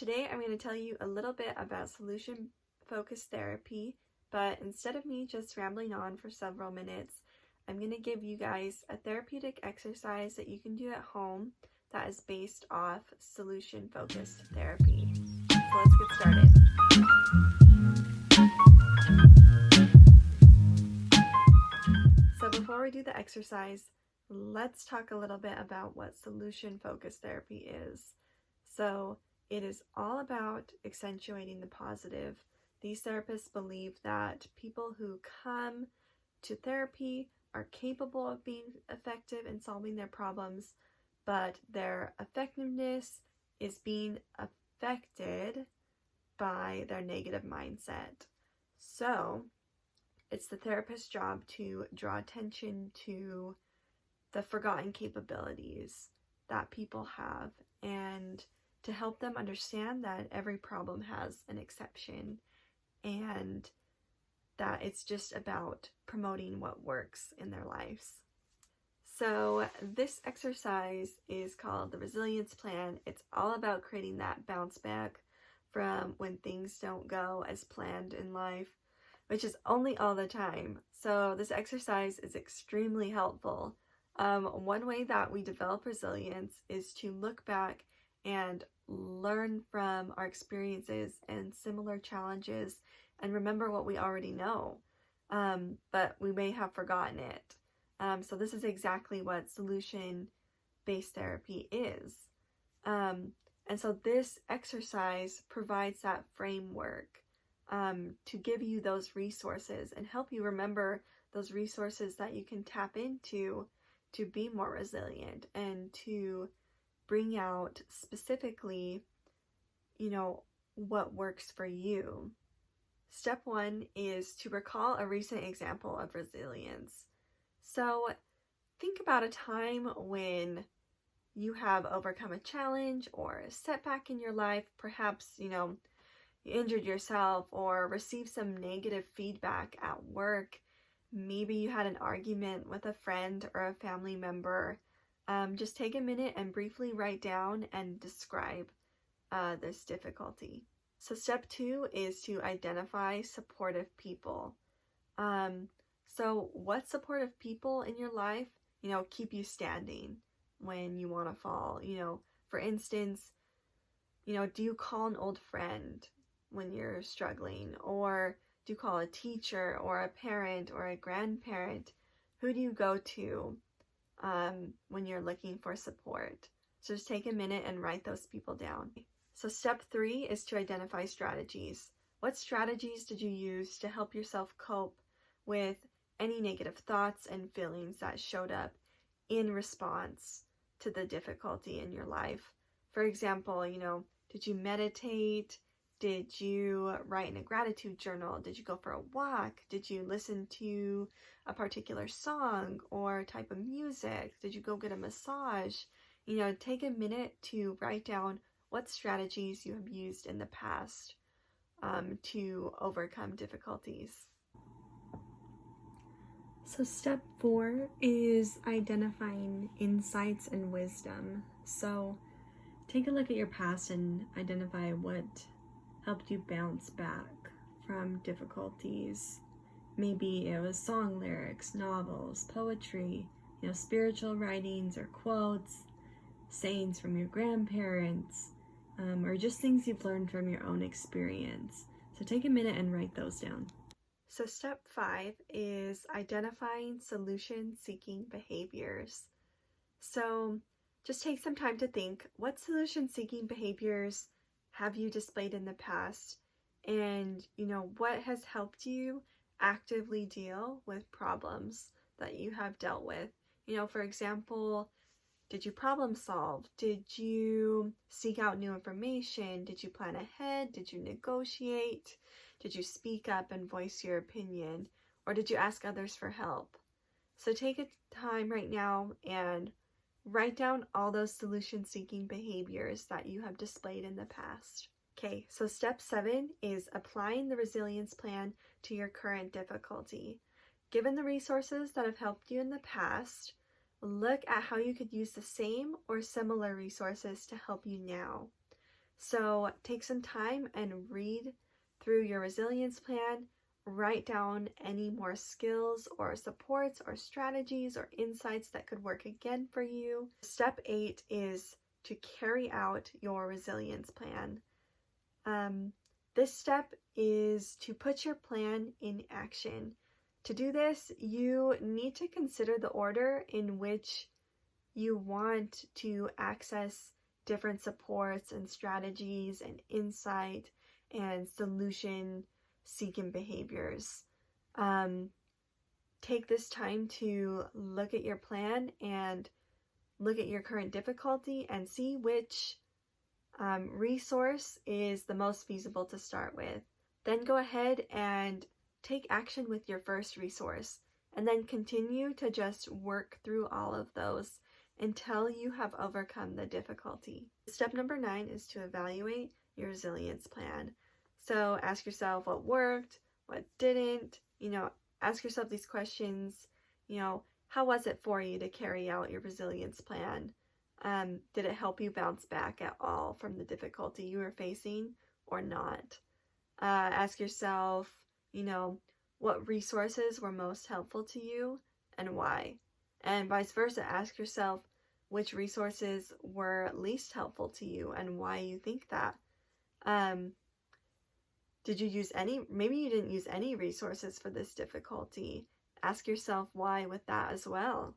Today I'm going to tell you a little bit about solution-focused therapy, but instead of me just rambling on for several minutes, I'm going to give you guys a therapeutic exercise that you can do at home that is based off solution-focused therapy. So let's get started. So before we do the exercise, let's talk a little bit about what solution-focused therapy is. So it is all about accentuating the positive. These therapists believe that people who come to therapy are capable of being effective in solving their problems, but their effectiveness is being affected by their negative mindset. So it's the therapist's job to draw attention to the forgotten capabilities that people have and to help them understand that every problem has an exception and that it's just about promoting what works in their lives. So this exercise is called the Resilience Plan. It's all about creating that bounce back from when things don't go as planned in life, which is only all the time. So this exercise is extremely helpful. One way that we develop resilience is to look back and learn from our experiences and similar challenges and remember what we already know, but we may have forgotten it. So this is exactly what solution-based therapy is. And so this exercise provides that framework to give you those resources and help you remember those resources that you can tap into to be more resilient and to bring out specifically, what works for you. Step 1 is to recall a recent example of resilience. So think about a time when you have overcome a challenge or a setback in your life. Perhaps, you injured yourself or received some negative feedback at work. Maybe you had an argument with a friend or a family member. Just take a minute and briefly write down and describe this difficulty. So step 2 is to identify supportive people. So what supportive people in your life, keep you standing when you want to fall? For instance, do you call an old friend when you're struggling? Or do you call a teacher or a parent or a grandparent? Who do you go to when you're looking for support? So just take a minute and write those people down. So step 3 is to identify strategies. What strategies did you use to help yourself cope with any negative thoughts and feelings that showed up in response to the difficulty in your life? For example, did you meditate? Did you write in a gratitude journal? Did you go for a walk? Did you listen to a particular song or type of music? Did you go get a massage? Take a minute to write down what strategies you have used in the past to overcome difficulties. So step 4 is identifying insights and wisdom. So take a look at your past and identify what helped you bounce back from difficulties. Maybe it was song lyrics, novels, poetry, spiritual writings or quotes, sayings from your grandparents, or just things you've learned from your own experience. So take a minute and write those down. So step 5 is identifying solution-seeking behaviors. So just take some time to think, what solution-seeking behaviors have you displayed in the past? And, what has helped you actively deal with problems that you have dealt with? For example, did you problem solve? Did you seek out new information? Did you plan ahead? Did you negotiate? Did you speak up and voice your opinion? Or did you ask others for help? So take a time right now and write down all those solution-seeking behaviors that you have displayed in the past. Okay, so step 7 is applying the resilience plan to your current difficulty. Given the resources that have helped you in the past, look at how you could use the same or similar resources to help you now. So take some time and read through your resilience plan. Write down any more skills or supports or strategies or insights that could work again for you. Step 8 is to carry out your resilience plan. This step is to put your plan in action. To do this, you need to consider the order in which you want to access different supports and strategies and insight and solution seeking behaviors. Take this time to look at your plan and look at your current difficulty and see which resource is the most feasible to start with. Then go ahead and take action with your first resource, and then continue to just work through all of those until you have overcome the difficulty. Step number 9 is to evaluate your resilience plan. So ask yourself what worked, what didn't, ask yourself these questions, how was it for you to carry out your resilience plan? Did it help you bounce back at all from the difficulty you were facing or not? Ask yourself, what resources were most helpful to you and why? And vice versa, ask yourself which resources were least helpful to you and why you think that. Did you use any? Maybe you didn't use any resources for this difficulty. Ask yourself why with that as well.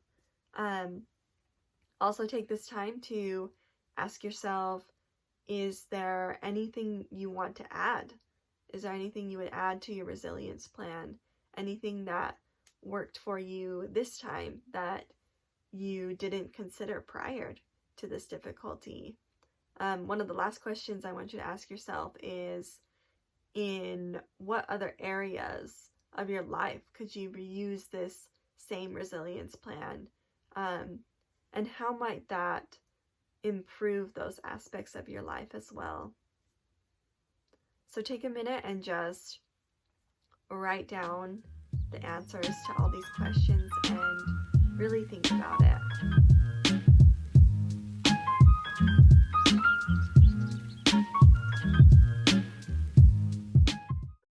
Also take this time to ask yourself, is there anything you want to add? Is there anything you would add to your resilience plan? Anything that worked for you this time that you didn't consider prior to this difficulty? One of the last questions I want you to ask yourself is, in what other areas of your life could you reuse this same resilience plan? And how might that improve those aspects of your life as well? So take a minute and just write down the answers to all these questions and really think about it.